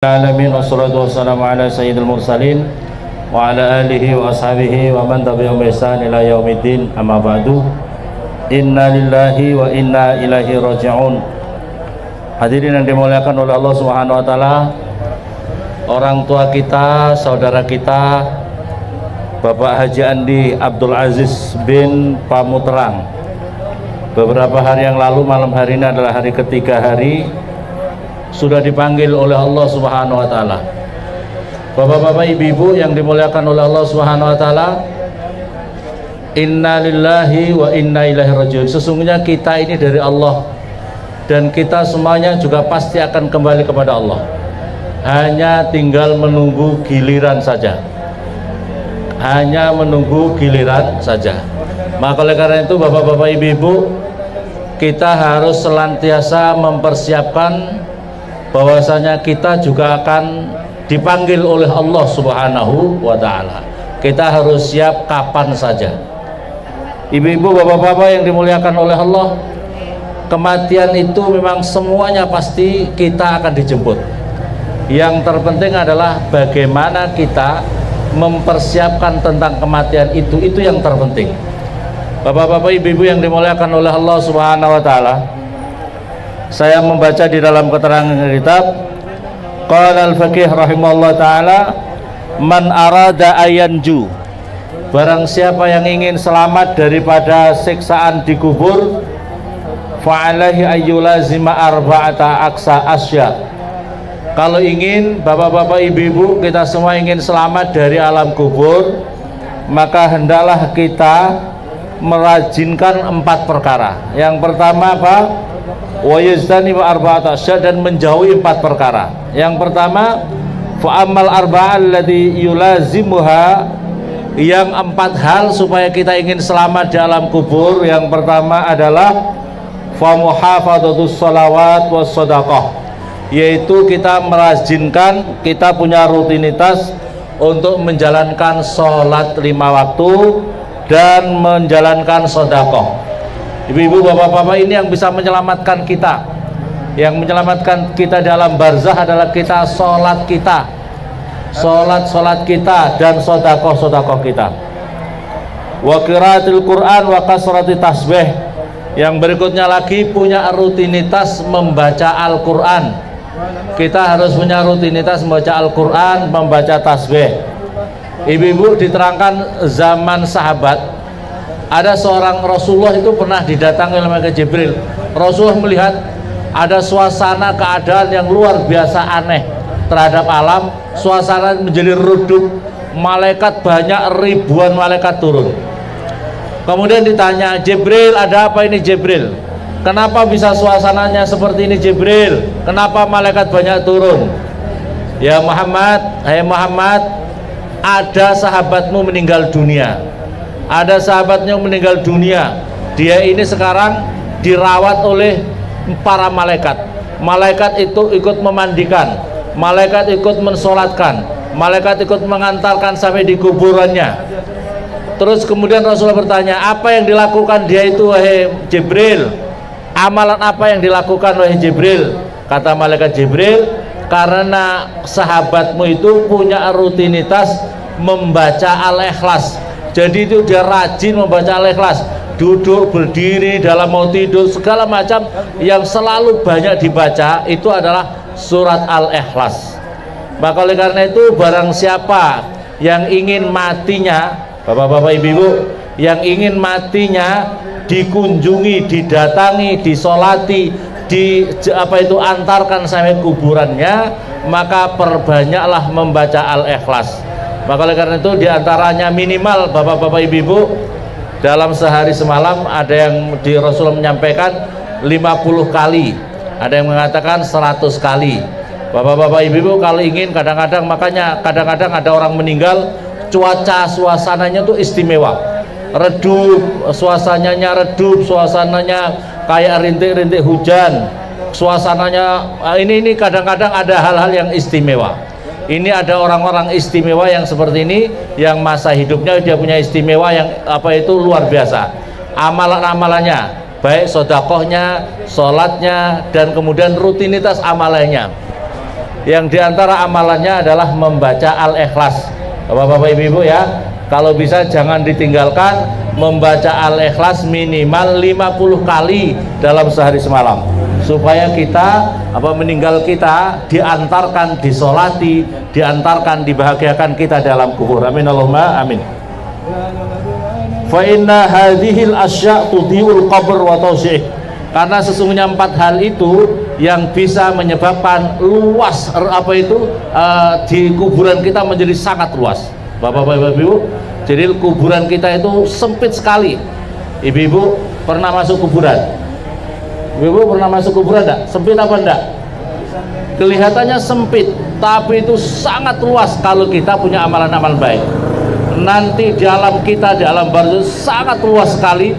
Alamin wassalatu wassalamu ala sayyidil mursalin wa ala alihi wa ashabihi wa man tabi'ahum bi ihsan ila yaumiddin, amma ba'du. Inna lillahi wa inna ilaihi raji'un. Hadirin yang dimuliakan oleh Allah Subhanahu wa taala, orang tua kita, saudara kita Bapak Haji Andi Abdul Aziz bin Pamuterang, beberapa hari yang lalu, malam hari ini adalah hari ketiga sudah dipanggil oleh Allah Subhanahu wa taala. Bapak-bapak, ibu-ibu yang dimuliakan oleh Allah Subhanahu wa taala, inna lillahi wa inna ilaihi raji'un. Sesungguhnya kita ini dari Allah dan kita semuanya juga pasti akan kembali kepada Allah. Hanya tinggal menunggu giliran saja. Hanya menunggu giliran saja. Maka oleh karena itu, bapak-bapak, ibu-ibu, kita harus senantiasa mempersiapkan bahwasanya kita juga akan dipanggil oleh Allah Subhanahu wa taala. Kita harus siap kapan saja. Ibu-ibu, bapak-bapak yang dimuliakan oleh Allah, kematian itu memang semuanya pasti kita akan dijemput. Yang terpenting adalah bagaimana kita mempersiapkan tentang kematian itu yang terpenting. Bapak-bapak, ibu-ibu yang dimuliakan oleh Allah Subhanahu wa taala, saya membaca di dalam keterangan kitab, qala al-faqih rahimahullah ta'ala, man arada ayanju, barang siapa yang ingin selamat daripada siksaan di kubur, fa'alahi ayyulazima arba'ata aksa asya. Kalau ingin, bapak-bapak, ibu-ibu, kita semua ingin selamat dari alam kubur, maka hendaklah kita merajinkan 4 perkara. Yang pertama apa? Wa yazdani wa arba'ata asya, dan menjauhi 4 perkara. Yang pertama, fa amal arba'al ladzi yulazimuha, yang 4 hal supaya kita ingin selamat di alam kubur. Yang pertama adalah fa muhafadzatus shalawat was shadaqah, yaitu kita merajinkan, kita punya rutinitas untuk menjalankan sholat 5 waktu dan menjalankan sedekah. Ibu-ibu, bapak-bapak, ini yang bisa menyelamatkan kita. Yang menyelamatkan kita dalam barzah adalah kita sholat kita, sholat kita dan sedekah kita. Wa qiraatil Quran wa kasrati tasbih. Yang berikutnya lagi, punya rutinitas membaca Al-Quran. Kita harus punya rutinitas membaca Al-Quran, membaca tasbih. Ibu-ibu, diterangkan zaman sahabat, ada seorang Rasulullah itu pernah didatangi oleh malaikat Jibril. Rasulullah melihat ada suasana keadaan yang luar biasa aneh terhadap alam. Suasana menjadi redup, malaikat banyak, ribuan malaikat turun. Kemudian ditanya, Jibril, ada apa ini Jibril? Kenapa bisa suasananya seperti ini Jibril? Kenapa malaikat banyak turun? Ya Muhammad, hai Muhammad, ada sahabatmu meninggal dunia. Ada sahabatnya meninggal dunia. Dia ini sekarang dirawat oleh para malaikat. Malaikat itu ikut memandikan, malaikat ikut mensolatkan, malaikat ikut mengantarkan sampai di kuburannya. Terus kemudian Rasulullah bertanya, apa yang dilakukan dia itu wahai Jibril? Amalan apa yang dilakukan wahai Jibril? Kata malaikat Jibril, karena sahabatmu itu punya rutinitas membaca Al-Ikhlas. Jadi itu dia rajin membaca Al-Ikhlas, duduk, berdiri, dalam mau tidur, segala macam yang selalu banyak dibaca itu adalah surat Al-Ikhlas. Maka oleh karena itu, barang siapa yang ingin matinya, bapak-bapak, ibu-ibu, yang ingin matinya dikunjungi, didatangi, disolati, antarkan sampai kuburannya, maka perbanyaklah membaca Al-Ikhlas. Maka oleh karena itu, diantaranya minimal, bapak-bapak, ibu-ibu, dalam sehari semalam ada yang di Rasulullah menyampaikan 50 kali, ada yang mengatakan 100 kali. Bapak-bapak, ibu-ibu, kalau ingin, makanya kadang-kadang ada orang meninggal, cuaca suasananya tuh istimewa, redup, suasananya redup, suasananya kayak rintik-rintik hujan, suasananya ini kadang-kadang ada hal-hal yang istimewa. Ini ada orang-orang istimewa yang seperti ini, yang masa hidupnya dia punya istimewa yang luar biasa. Amalan-amalannya, baik sedekahnya, sholatnya, dan kemudian rutinitas amalannya. Yang diantara amalannya adalah membaca Al-Ikhlas. Bapak-bapak ibu-ibu ya, kalau bisa jangan ditinggalkan membaca Al-Ikhlas minimal 50 kali dalam sehari semalam, supaya kita meninggal kita diantarkan, disolati, diantarkan, dibahagiakan kita dalam kubur. Amin Allahumma amin. Fa inna hadhil asya' tudhi'ul qabr wa tawsi'ih. Karena sesungguhnya 4 hal itu yang bisa menyebabkan luas di kuburan kita menjadi sangat luas. Bapak-bapak ibu, jadi kuburan kita itu sempit sekali. Ibu-ibu pernah masuk kuburan? Ibu pernah masuk kuburan enggak? Sempit apa enggak? Kelihatannya sempit, tapi itu sangat luas kalau kita punya amalan-amalan baik. Nanti di alam kita, di alam barzakh sangat luas sekali,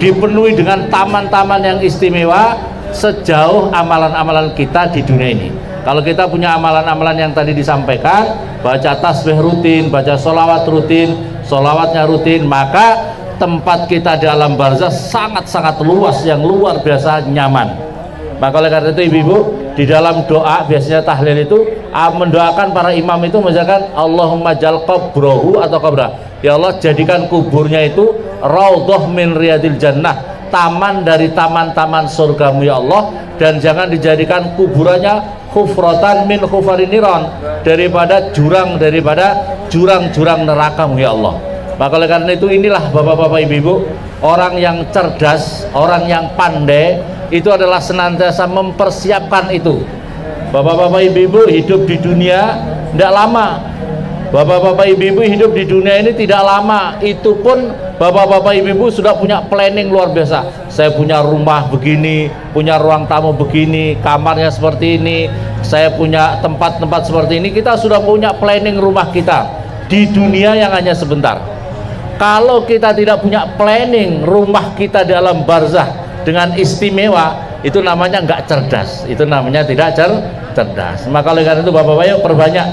dipenuhi dengan taman-taman yang istimewa sejauh amalan-amalan kita di dunia ini. Kalau kita punya amalan-amalan yang tadi disampaikan, baca tasbih rutin, baca sholawat rutin, sholawatnya rutin, maka tempat kita di alam barzakh sangat-sangat luas, yang luar biasa nyaman. Maka oleh karena itu ibu-ibu, di dalam doa biasanya tahlil itu mendoakan, para imam itu misalkan Allahumma jal qabrahu atau qabrah, ya Allah jadikan kuburnya itu raudhah min riyadil jannah, taman dari taman-taman surgamu ya Allah, dan jangan dijadikan kuburannya khufratan min khufariniron, daripada jurang-jurang nerakamu ya Allah. Maka oleh karena itu inilah bapak-bapak ibu-ibu, orang yang cerdas, orang yang pandai itu adalah senantiasa mempersiapkan itu. Bapak-bapak ibu-ibu hidup di dunia tidak lama. Bapak-bapak ibu-ibu hidup di dunia ini tidak lama. Itu pun bapak-bapak ibu-ibu sudah punya planning luar biasa. Saya punya rumah begini, punya ruang tamu begini, kamarnya seperti ini, saya punya tempat-tempat seperti ini. Kita sudah punya planning rumah kita di dunia yang hanya sebentar. Kalau kita tidak punya planning rumah kita dalam barzakh dengan istimewa, itu namanya nggak cerdas, itu namanya tidak cerdas. Maka oleh karena itu bapak-bapak yuk perbanyak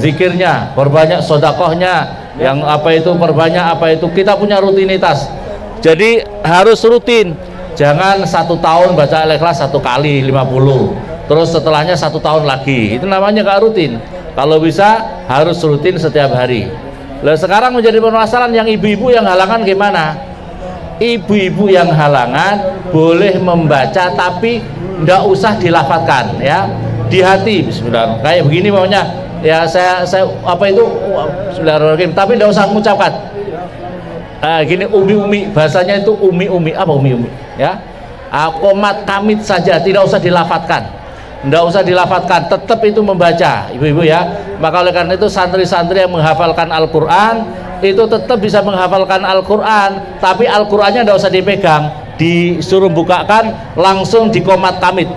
zikirnya, perbanyak sodakohnya, yang perbanyak kita punya rutinitas. Jadi harus rutin, jangan 1 tahun baca Al-Ikhlas 1 kali 50, terus setelahnya 1 tahun lagi, itu namanya nggak rutin. Kalau bisa harus rutin setiap hari. Lah sekarang menjadi permasalahan yang ibu-ibu yang halangan gimana? Ibu-ibu yang halangan boleh membaca tapi tidak usah dilafatkan ya, di hati bismillah, kayak begini maunya ya, saya bismillahirrahmanirrahim, tapi tidak usah mengucapkan gini umi-umi, bahasanya itu umi-umi, apa umi-umi ya, komat kamit saja, tidak usah dilafatkan, tidak usah dilafatkan, tetap itu membaca ibu-ibu ya. Maka oleh karena itu santri-santri yang menghafalkan Al-Quran itu tetap bisa menghafalkan Al-Quran, tapi Al-Qurannya tidak usah dipegang, disuruh bukakan langsung di komat kamit.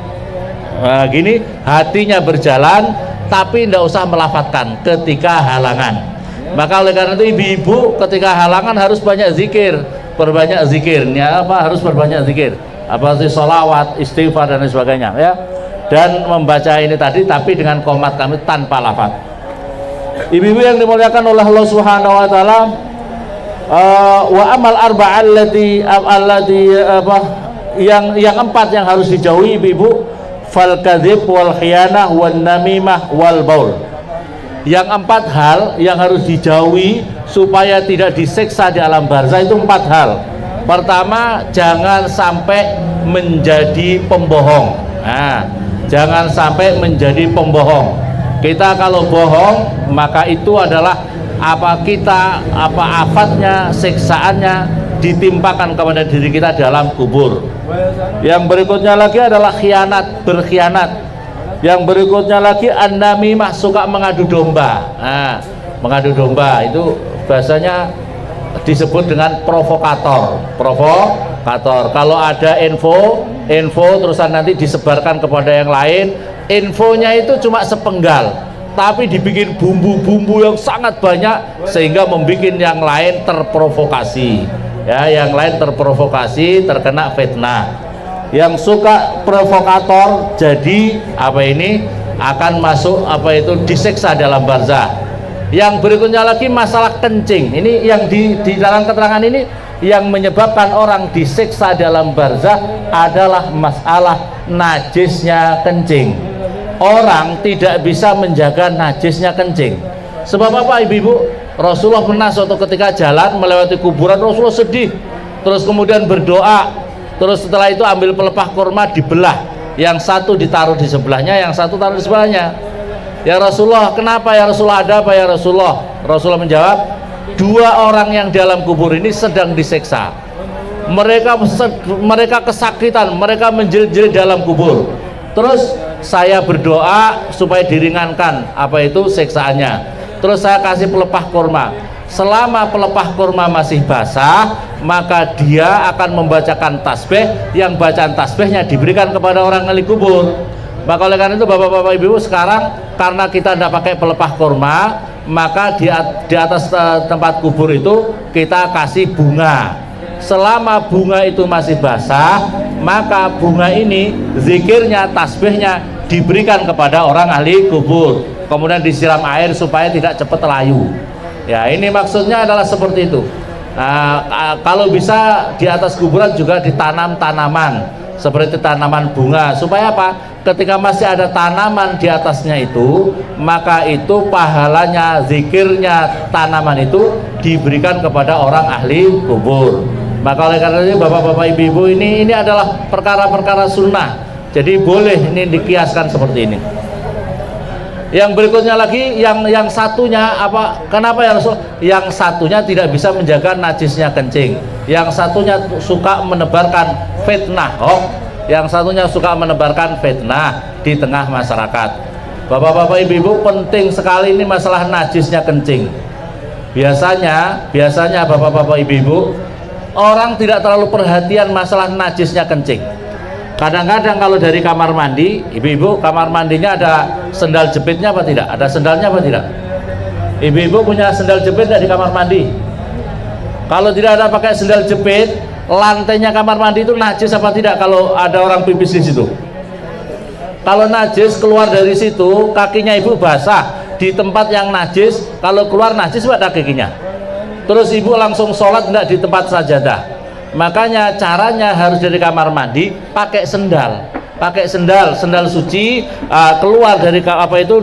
Nah, gini hatinya berjalan tapi tidak usah melafatkan ketika halangan. Maka oleh karena itu ibu-ibu ketika halangan harus banyak zikir, perbanyak zikirnya harus perbanyak zikir, sih sholawat, istighfar dan sebagainya ya, dan membaca ini tadi tapi dengan komat kamit tanpa lafaz. Ibu-ibu yang dimuliakan oleh Allah Subhanahu wa taala, wa amal arba'al yang 4 yang harus dijauhi ibu-ibu, fal kadzib wal khiyanah wan namimah wal baul. Yang 4 hal yang harus dijauhi supaya tidak disiksa di alam barzakh itu 4 hal. Pertama, jangan sampai menjadi pembohong. Nah, jangan sampai menjadi pembohong. Kita kalau bohong maka itu adalah afatnya, siksaannya ditimpakan kepada diri kita dalam kubur. Yang berikutnya lagi adalah khianat, berkhianat. Yang berikutnya lagi an-namimah, suka mengadu domba. Nah, mengadu domba itu bahasanya disebut dengan provokator. Kalau ada info terusan nanti disebarkan kepada yang lain, infonya itu cuma sepenggal tapi dibikin bumbu-bumbu yang sangat banyak sehingga membuat yang lain terprovokasi ya, yang lain terprovokasi, terkena fitnah. Yang suka provokator jadi akan masuk disiksa dalam barzakh. Yang berikutnya lagi masalah kencing. Ini yang di dalam keterangan ini yang menyebabkan orang disiksa dalam barzakh adalah masalah najisnya kencing. orang tidak bisa menjaga najisnya kencing. Sebab apa ibu-ibu? Rasulullah pernah suatu ketika jalan melewati kuburan, Rasulullah sedih, terus kemudian berdoa, terus setelah itu ambil pelepah kurma dibelah, yang satu ditaruh di sebelahnya, yang satu taruh di sebelahnya. Ya Rasulullah, kenapa ya Rasulullah, ada apa ya Rasulullah? Rasulullah menjawab, dua orang yang dalam kubur ini sedang diseksa. Mereka kesakitan, mereka menjerit-jerit dalam kubur. Terus saya berdoa supaya diringankan apa itu seksaannya. Terus saya kasih pelepah kurma. Selama pelepah kurma masih basah, maka dia akan membacakan tasbih, yang bacaan tasbihnya diberikan kepada orang ahli kubur. Maka oleh karena itu bapak-bapak ibu, sekarang karena kita tidak pakai pelepah kurma, maka di atas tempat kubur itu kita kasih bunga. Selama bunga itu masih basah, maka bunga ini zikirnya, tasbihnya diberikan kepada orang ahli kubur, kemudian disiram air supaya tidak cepat layu. Ya, ini maksudnya adalah seperti itu. Nah, kalau bisa di atas kuburan juga ditanam tanaman seperti tanaman bunga, supaya apa? Ketika masih ada tanaman di atasnya itu, maka itu pahalanya, zikirnya tanaman itu diberikan kepada orang ahli kubur. Maka oleh karena itu bapak-bapak ibu-ibu, ini adalah perkara-perkara sunnah, jadi boleh ini dikiaskan seperti ini. Yang berikutnya lagi, yang satunya apa? Kenapa ya Rasul? Yang satunya tidak bisa menjaga najisnya kencing. Yang satunya suka menebarkan fitnah. Yang satunya suka menebarkan fitnah di tengah masyarakat. Bapak-bapak ibu-ibu, penting sekali ini masalah najisnya kencing. Biasanya bapak-bapak ibu-ibu, orang tidak terlalu perhatian masalah najisnya kencing. Kadang-kadang kalau dari kamar mandi, ibu-ibu, kamar mandinya ada sendal jepitnya apa tidak? Ada sendalnya apa tidak? Ibu-ibu punya sendal jepit tidak di kamar mandi? Kalau tidak ada pakai sendal jepit, lantainya kamar mandi itu najis apa tidak kalau ada orang pipis di situ? Kalau najis, keluar dari situ, kakinya ibu basah di tempat yang najis, kalau keluar najis pada kakinya. Terus ibu langsung sholat tidak di tempat sajadah. Makanya caranya harus dari kamar mandi pakai sendal, sendal suci, keluar dari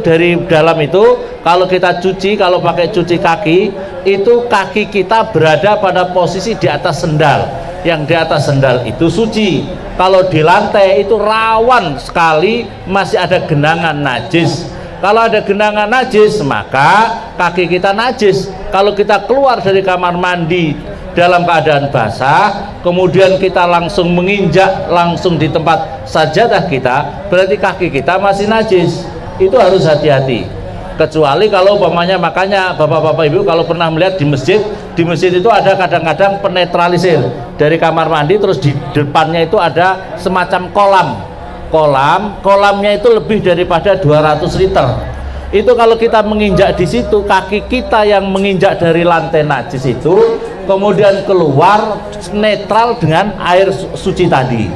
dari dalam itu. Kalau kita cuci, kalau pakai cuci kaki, itu kaki kita berada pada posisi di atas sendal, yang di atas sendal itu suci. Kalau di lantai itu rawan sekali masih ada genangan najis. Kalau ada genangan najis, maka kaki kita najis. Kalau kita keluar dari kamar mandi dalam keadaan basah, kemudian kita langsung menginjak langsung di tempat sajadah kita, berarti kaki kita masih najis. Itu harus hati-hati. Kecuali kalau umpamanya, makanya bapak-bapak ibu kalau pernah melihat di masjid itu ada kadang-kadang penetralisir dari kamar mandi, terus di depannya itu ada semacam kolamnya itu lebih daripada 200 liter. Itu kalau kita menginjak di situ, kaki kita yang menginjak dari lantai najis itu kemudian keluar netral dengan air suci tadi,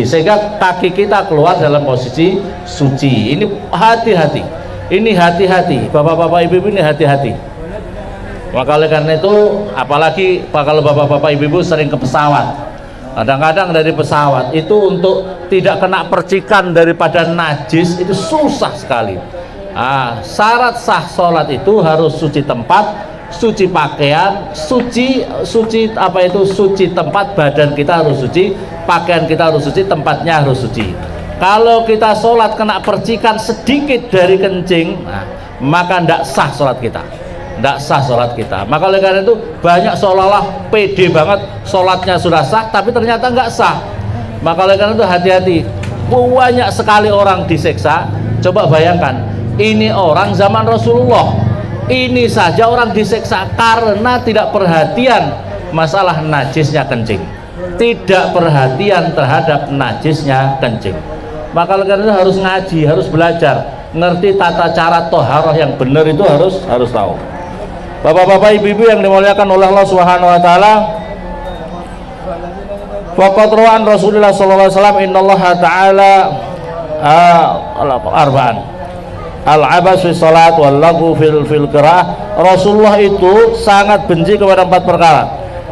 sehingga kaki kita keluar dalam posisi suci. Ini hati-hati, bapak-bapak ibu-ibu, ini hati-hati. Maka oleh karena itu, apalagi kalau bapak-bapak ibu-ibu sering ke pesawat, kadang-kadang dari pesawat itu untuk tidak kena percikan daripada najis itu susah sekali. Syarat sah sholat itu harus suci tempat, suci pakaian, suci tempat, badan kita harus suci, pakaian kita harus suci, tempatnya harus suci. Kalau kita sholat kena percikan sedikit dari kencing, maka tidak sah sholat kita. Maka oleh karena itu banyak seolah-olah pede banget sholatnya sudah sah, tapi ternyata nggak sah. Maka oleh karena itu hati-hati. Banyak sekali orang diseksa. Coba bayangkan, ini orang zaman Rasulullah, ini saja orang diseksa karena tidak perhatian masalah najisnya kencing, tidak perhatian terhadap najisnya kencing. Maka oleh karena itu harus ngaji, harus belajar, ngerti tata cara toharoh yang benar itu harus tahu. Bapak-bapak ibu-ibu yang dimuliakan oleh Allah Subhanahu wa taala, waqad rawa'an Rasulullah sallallahu alaihi wasallam innallaha ta'ala arba'an al-abas fi salat wal lagu fil qiraah. Rasulullah itu sangat benci kepada 4 perkara,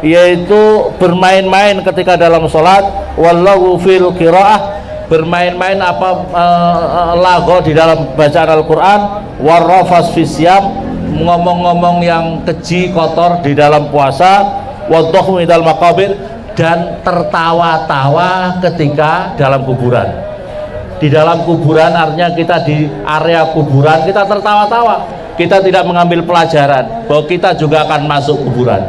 yaitu bermain-main ketika dalam salat, wal lagu fil qiraah, bermain-main lago di dalam bacaan Al-Quran, warrafas fisyam, ngomong-ngomong yang keji kotor di dalam puasa, wadhahmu idal maqabir, dan tertawa-tawa ketika dalam kuburan. Di dalam kuburan artinya kita di area kuburan kita tertawa-tawa, kita tidak mengambil pelajaran bahwa kita juga akan masuk kuburan.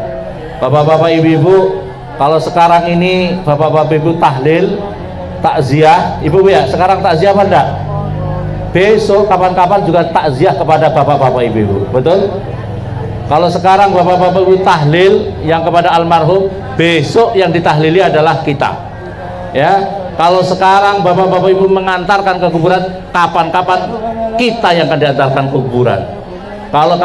Bapak-bapak, ibu-ibu, kalau sekarang ini bapak-bapak ibu tahlil, takziah, ibu ya, sekarang takziah apa enggak? Besok kapan-kapan juga takziah kepada bapak-bapak ibu-ibu, betul? Kalau sekarang bapak-bapak ibu tahlil yang kepada almarhum, besok yang ditahlili adalah kita, ya. Kalau sekarang bapak-bapak ibu mengantarkan ke kuburan, kapan-kapan kita yang akan diantarkan ke kuburan. Kalau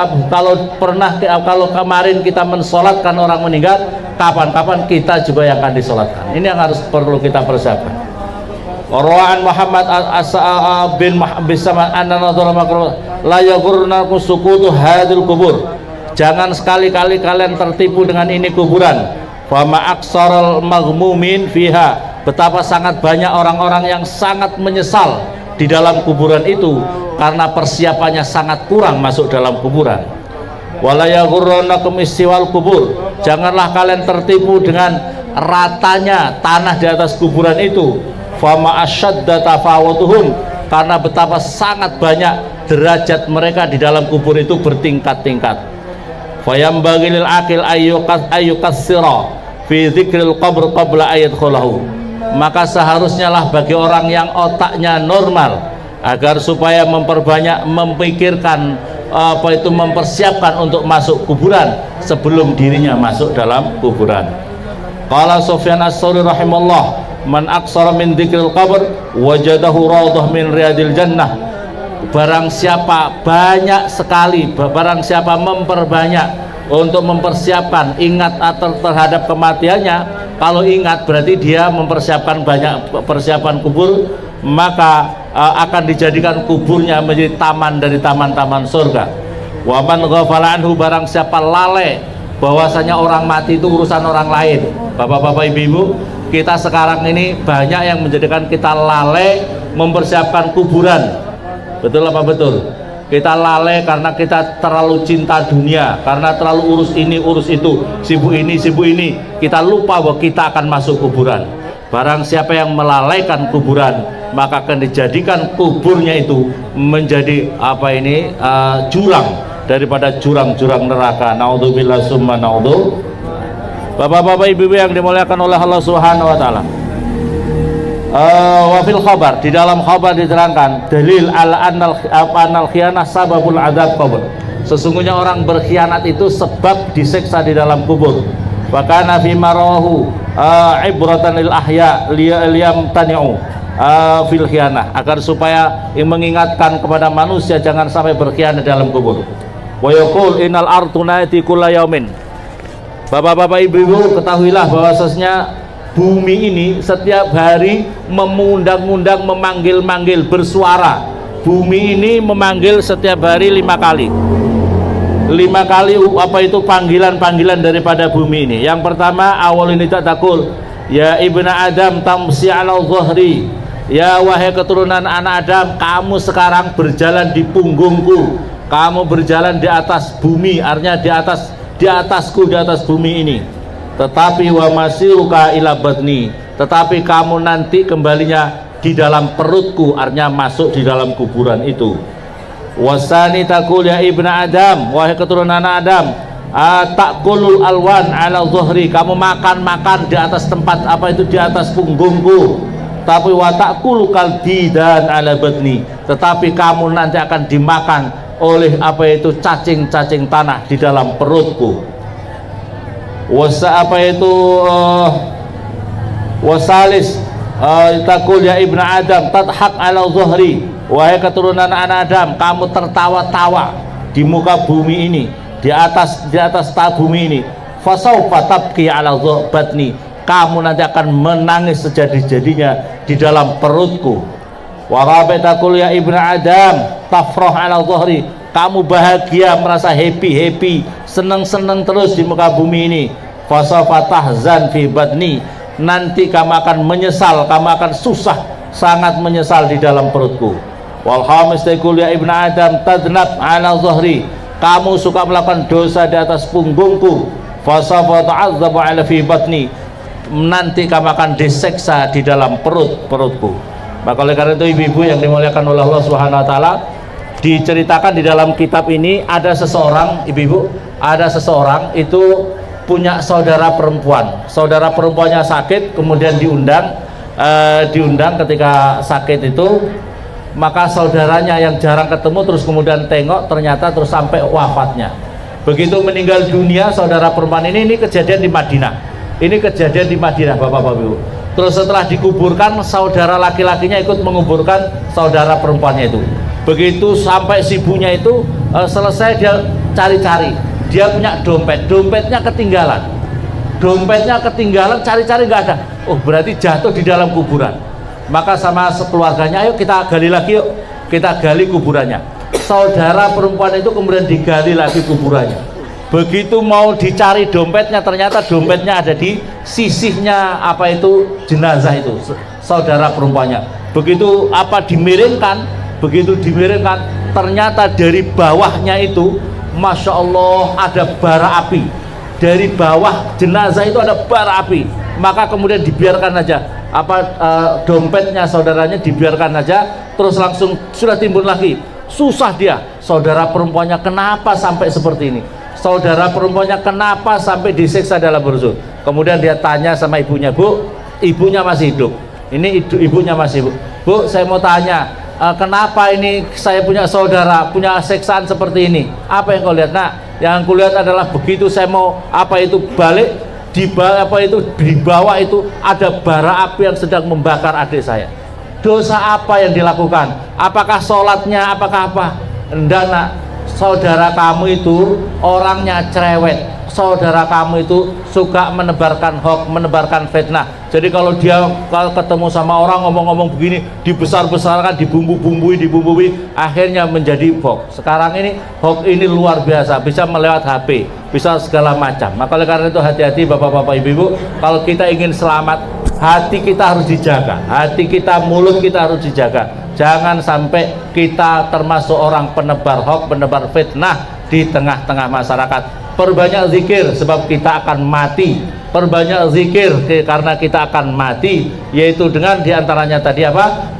kemarin kita mensolatkan orang meninggal, kapan-kapan kita juga yang akan disolatkan. Ini yang perlu kita persiapkan. Rawaan Muhammad bin Bisaman la yaghurnakum sukutu hadil kubur. Jangan sekali-kali kalian tertipu dengan ini kuburan. Fama aksarul maghmumin fiha. Betapa sangat banyak orang-orang yang sangat menyesal di dalam kuburan itu karena persiapannya sangat kurang masuk dalam kuburan. Wala yaghurrannakum istiwal kubur. Janganlah kalian tertipu dengan ratanya tanah di atas kuburan itu. Fama asyadda tafawutuhum, karena betapa sangat banyak derajat mereka di dalam kubur itu bertingkat-tingkat. Fayambaghi lil aqil ayyukassira fi dzikril qabr qabla ayadkhulahu. Maka seharusnya lah bagi orang yang otaknya normal agar supaya memperbanyak memikirkan mempersiapkan untuk masuk kuburan sebelum dirinya masuk dalam kuburan. Qala Sufyan As-Tsauri rahimallah, man aqsara min dzikril qabr wajadahu raudhah min riyadil jannah. Barang siapa memperbanyak untuk mempersiapkan ingat terhadap kematiannya, kalau ingat berarti dia mempersiapkan banyak persiapan kubur, maka akan dijadikan kuburnya menjadi taman dari taman-taman surga. Wa man ghafala anhu, barang siapa lalai bahwasanya orang mati itu urusan orang lain. Bapak-bapak, ibu-ibu, kita sekarang ini banyak yang menjadikan kita lalai mempersiapkan kuburan. Betul apa betul? Kita lalai karena kita terlalu cinta dunia, karena terlalu urus ini urus itu, sibuk ini sibuk ini, kita lupa bahwa kita akan masuk kuburan. Barang siapa yang melalaikan kuburan, maka akan dijadikan kuburnya itu menjadi jurang daripada jurang-jurang neraka. Naudzubillah summa naudzu. Bapak-bapak, ibu-ibu yang dimuliakan oleh Allah Subhanahu wa taala. Wafil khabar, di dalam khabar diterangkan dalil al khianah sababul adzab kubur. Sesungguhnya orang berkhianat itu sebab disiksa di dalam kubur. Wa kana fi marahu ibratan lil ahya liyam tani'u fil khianah, agar supaya mengingatkan kepada manusia jangan sampai berkhianat dalam kubur. Wa yaqul innal arduna kulla yaumin. Bapak-bapak, ibu-ibu, ketahuilah bahwasanya bumi ini setiap hari memundang-undang, memanggil-manggil, bersuara. Bumi ini memanggil setiap hari 5 kali. 5 kali panggilan-panggilan daripada bumi ini. Yang pertama, awal ini tak takul, ya ibna Adam tamsi ala dhahri. Ya wahai keturunan anak Adam, kamu sekarang berjalan di punggungku. Kamu berjalan di atas bumi, artinya di atasku, di atas bumi ini. Tetapi wa masiruka ila batni, tetapi kamu nanti kembalinya di dalam perutku, artinya masuk di dalam kuburan itu. Wasani takul ya ibna Adam, wahai keturunan Adam, takulul alwan ala zuhri, kamu makan di atas tempat di atas punggungku. Tapi wa takulu kalbi dan ala batni, tetapi kamu nanti akan dimakan oleh cacing-cacing tanah di dalam perutku. Wasalis takul ya ibnu Adam tadhak ala zuhri, wahai keturunan anak Adam, kamu tertawa-tawa di muka bumi ini, di atas bumi ini. Fasaufa tabki ala batni, kamu nanti akan menangis sejadi-jadinya di dalam perutku. Wa takul ya ibnu Adam tafrah ala zuhri, kamu bahagia, merasa happy, seneng-seneng terus di muka bumi ini. Fasawfa tahzan fi batni, nanti kamu akan menyesal, kamu akan susah sangat menyesal di dalam perutku. Wal khamis taqul ya ibnu adam tadnab ala dhahri, kamu suka melakukan dosa di atas punggungku. Fasawfa ta'adzabu ala fi batni, nanti kamu akan diseksa di dalam perutku. Maka oleh karena itu ibu-ibu yang dimuliakan oleh Allah Subhanahu wa taala, diceritakan di dalam kitab ini ada seseorang, ibu-ibu, ada seseorang itu punya saudara perempuan. Saudara perempuannya sakit, kemudian diundang ketika sakit itu, maka saudaranya yang jarang ketemu terus kemudian tengok, ternyata terus sampai wafatnya. Begitu meninggal dunia saudara perempuan ini kejadian di Madinah. Ini kejadian di Madinah, Bapak-bapak Ibu. Terus setelah dikuburkan, saudara laki-lakinya ikut menguburkan saudara perempuannya itu. Begitu sampai sibunya itu selesai, dia cari-cari. Dia punya dompetnya ketinggalan. Dompetnya ketinggalan, cari-cari nggak ada. Oh, berarti jatuh di dalam kuburan. Maka sama keluarganya, ayo kita gali lagi yuk. Kita gali kuburannya. Saudara perempuan itu kemudian digali lagi kuburannya. Begitu mau dicari dompetnya, ternyata dompetnya ada di sisihnya jenazah itu, saudara perempuannya. Begitu dimiringkan, ternyata dari bawahnya itu, masya Allah, ada bara api. Dari bawah jenazah itu ada bara api. Maka kemudian dibiarkan aja, dompetnya saudaranya dibiarkan aja, terus langsung sudah timbul lagi. Susah dia, saudara perempuannya kenapa sampai seperti ini? Saudara perempuannya kenapa sampai disiksa dalam perut? Kemudian dia tanya sama ibunya, Bu, ibunya masih hidup. Ini ibunya masih hidup. Bu, saya mau tanya, kenapa ini saya punya saudara punya siksaan seperti ini? Apa yang kau lihat? Nah, yang kau lihat adalah begitu saya mau balik, di bawah itu ada bara api yang sedang membakar adik saya. Dosa apa yang dilakukan? Apakah sholatnya? Apakah apa? Enggak, nak. Saudara kamu itu orangnya cerewet. Saudara kamu itu suka menebarkan hoax, menebarkan fitnah. Jadi kalau dia ketemu sama orang ngomong-ngomong begini, dibesar-besarkan, dibumbui, akhirnya menjadi hoax. Sekarang ini hoax ini luar biasa, bisa melewat HP, bisa segala macam. Maka oleh karena itu hati-hati Bapak-bapak Ibu-ibu, kalau kita ingin selamat, hati kita harus dijaga, hati kita, mulut kita harus dijaga. Jangan sampai kita termasuk orang penebar hoax, penebar fitnah di tengah-tengah masyarakat. Perbanyak zikir sebab kita akan mati. Perbanyak zikir karena kita akan mati, yaitu dengan diantaranya tadi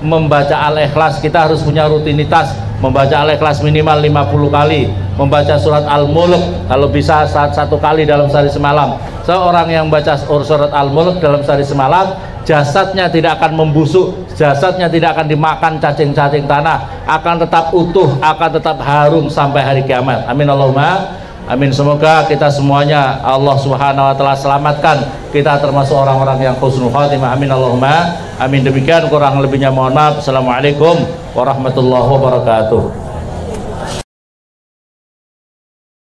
membaca Al-Ikhlas. Kita harus punya rutinitas membaca Al-Ikhlas minimal 50 kali, membaca surat Al-Mulk kalau bisa satu kali dalam sehari semalam. Seorang yang baca surat Al-Mulk dalam sehari semalam, jasadnya tidak akan membusuk, jasadnya tidak akan dimakan cacing-cacing tanah, akan tetap utuh, akan tetap harum sampai hari kiamat. Amin Allahumma amin. Semoga kita semuanya Allah Subhanahu wa taala selamatkan, kita termasuk orang-orang yang husnul khatimah. Amin Allahumma amin. Demikian, kurang lebihnya mohon maaf. Assalamualaikum warahmatullahi wabarakatuh.